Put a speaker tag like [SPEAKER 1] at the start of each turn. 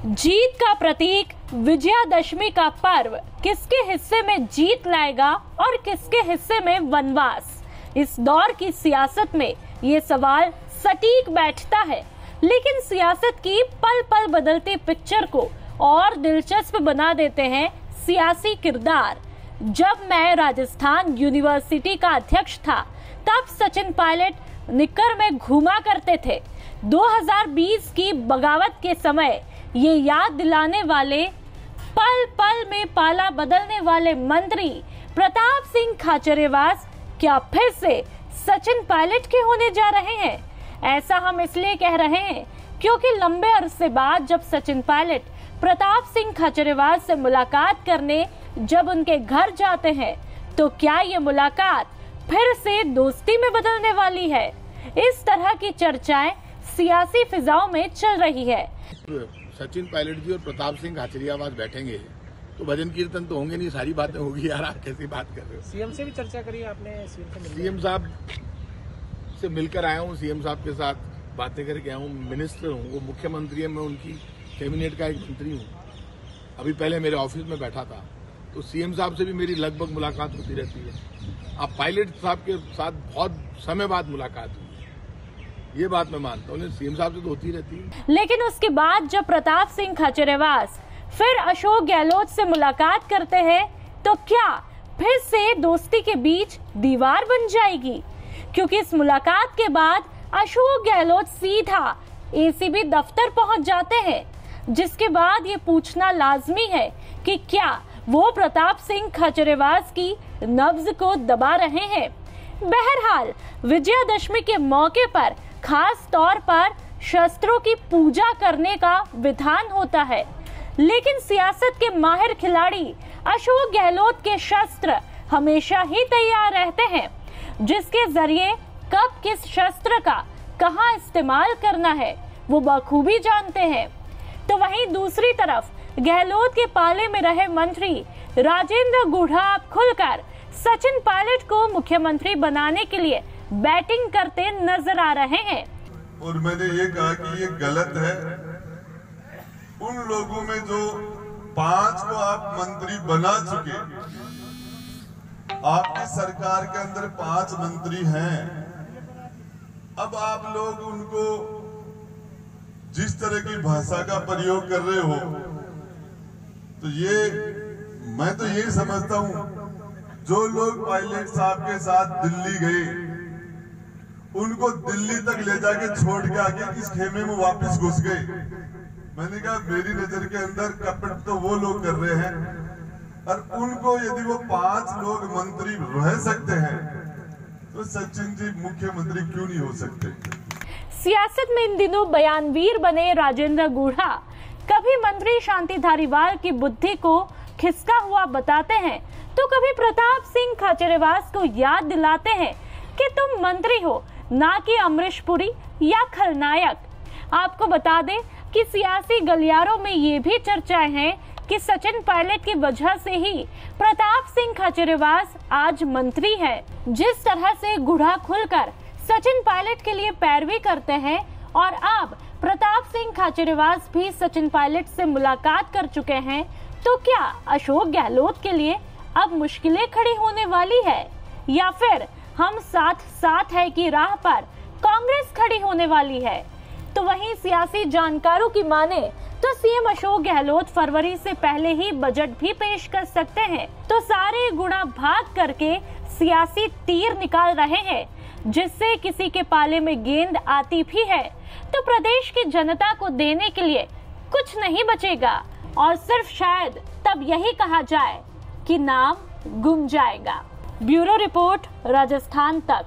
[SPEAKER 1] जीत का प्रतीक विजयादशमी का पर्व किसके हिस्से में जीत लाएगा और किसके हिस्से में वनवास? इस दौर की सियासत में ये सवाल सटीक बैठता है, लेकिन सियासत की पल पल बदलती पिक्चर को और दिलचस्प बना देते हैं सियासी किरदार। जब मैं राजस्थान यूनिवर्सिटी का अध्यक्ष था, तब सचिन पायलट निक्कर में घूमा करते थे। 2020 की बगावत के समय ये याद दिलाने वाले, पल पल में पाला बदलने वाले मंत्री प्रताप सिंह खाचरियावास क्या फिर से सचिन पायलट के होने जा रहे हैं? ऐसा हम इसलिए कह रहे हैं क्योंकि लंबे अरसे बाद जब सचिन पायलट प्रताप सिंह खाचरियावास से मुलाकात करने जब उनके घर जाते हैं, तो क्या ये मुलाकात फिर से दोस्ती में बदलने वाली है? इस तरह की चर्चाएं सियासी फिजाओं में चल रही है।
[SPEAKER 2] सचिन पायलट जी और प्रताप सिंह खाचरियावास बैठेंगे तो भजन कीर्तन तो होंगे नहीं, सारी बातें होगी। यार आप कैसी बात कर रहे हो?
[SPEAKER 3] सीएम से भी चर्चा करी आपने?
[SPEAKER 2] सीएम साहब से मिलकर आया हूँ, सीएम साहब के साथ बातें करके आया हूँ। मिनिस्टर हूँ, वो मुख्यमंत्री है, मैं उनकी कैबिनेट का एक मंत्री हूँ। अभी पहले मेरे ऑफिस में बैठा था, तो सीएम साहब से भी मेरी लगभग मुलाकात होती रहती है। अब पायलट साहब के साथ बहुत समय बाद मुलाकात हुई, ये बात मैं मानता हूँ। सीएम साहब से तो होती रहती है।
[SPEAKER 1] लेकिन उसके बाद जब प्रताप सिंह खाचरियावास फिर अशोक गहलोत से मुलाकात करते हैं, तो क्या फिर से दोस्ती के बीच दीवार बन जाएगी? क्योंकि इस मुलाकात के बाद अशोक गहलोत सीधा एसीबी दफ्तर पहुंच जाते हैं, जिसके बाद ये पूछना लाजमी है कि क्या वो प्रताप सिंह खाचरियावास की नब्ज को दबा रहे हैं। बहरहाल विजयादशमी के मौके पर खास तौर पर शस्त्रों की पूजा करने का विधान होता है, लेकिन सियासत के माहिर खिलाड़ी अशोक गहलोत के शस्त्र हमेशा ही तैयार रहते हैं, जिसके जरिए कब किस शस्त्र का कहां इस्तेमाल करना है वो बखूबी जानते हैं। तो वहीं दूसरी तरफ गहलोत के पाले में रहे मंत्री राजेंद्र गुढ़ा खुलकर सचिन पायलट को मुख्यमंत्री बनाने के लिए बैटिंग करते नजर आ रहे हैं।
[SPEAKER 4] और मैंने ये कहा कि ये गलत है। उन लोगों में जो 5 को आप मंत्री बना चुके, आपकी सरकार के अंदर 5 मंत्री हैं, अब आप लोग उनको जिस तरह की भाषा का प्रयोग कर रहे हो, तो ये मैं तो यही समझता हूं, जो लोग पायलट साहब के साथ दिल्ली गए, उनको दिल्ली तक ले जाके छोड़ के आके इस खेमे में वापस घुस गए। मैंने कहा मेरी नजर के अंदर कपट तो वो लोग कर रहे हैं, और उनको यदि वो 5 लोग मंत्री रह सकते हैं, तो सचिन जी मुख्यमंत्री क्यों नहीं हो सकते?
[SPEAKER 1] सियासत में इन दिनों बयानवीर बने राजेंद्र गुढ़ा कभी मंत्री शांति धारीवाल की बुद्धि को खिसका हुआ बताते हैं, तो कभी प्रताप सिंह खाचरियावास को याद दिलाते हैं कि तुम मंत्री हो, ना कि अमरीश पुरी या खलनायक। आपको बता दें कि सियासी गलियारों में ये भी चर्चाएं हैं कि सचिन पायलट की वजह से ही प्रताप सिंह खाचरियावास आज मंत्री है। जिस तरह से गुढ़ा खुलकर सचिन पायलट के लिए पैरवी करते हैं, और अब प्रताप सिंह खाचरियावास भी सचिन पायलट से मुलाकात कर चुके हैं, तो क्या अशोक गहलोत के लिए अब मुश्किलें खड़ी होने वाली है, या फिर हम साथ साथ है की राह पर कांग्रेस खड़ी होने वाली है? तो वहीं सियासी जानकारों की माने तो सीएम अशोक गहलोत फरवरी से पहले ही बजट भी पेश कर सकते हैं। तो सारे गुणा भाग करके सियासी तीर निकाल रहे हैं, जिससे किसी के पाले में गेंद आती भी है तो प्रदेश की जनता को देने के लिए कुछ नहीं बचेगा, और सिर्फ शायद तब यही कहा जाए कि नाम गुम जाएगा। ब्यूरो रिपोर्ट, राजस्थान तक।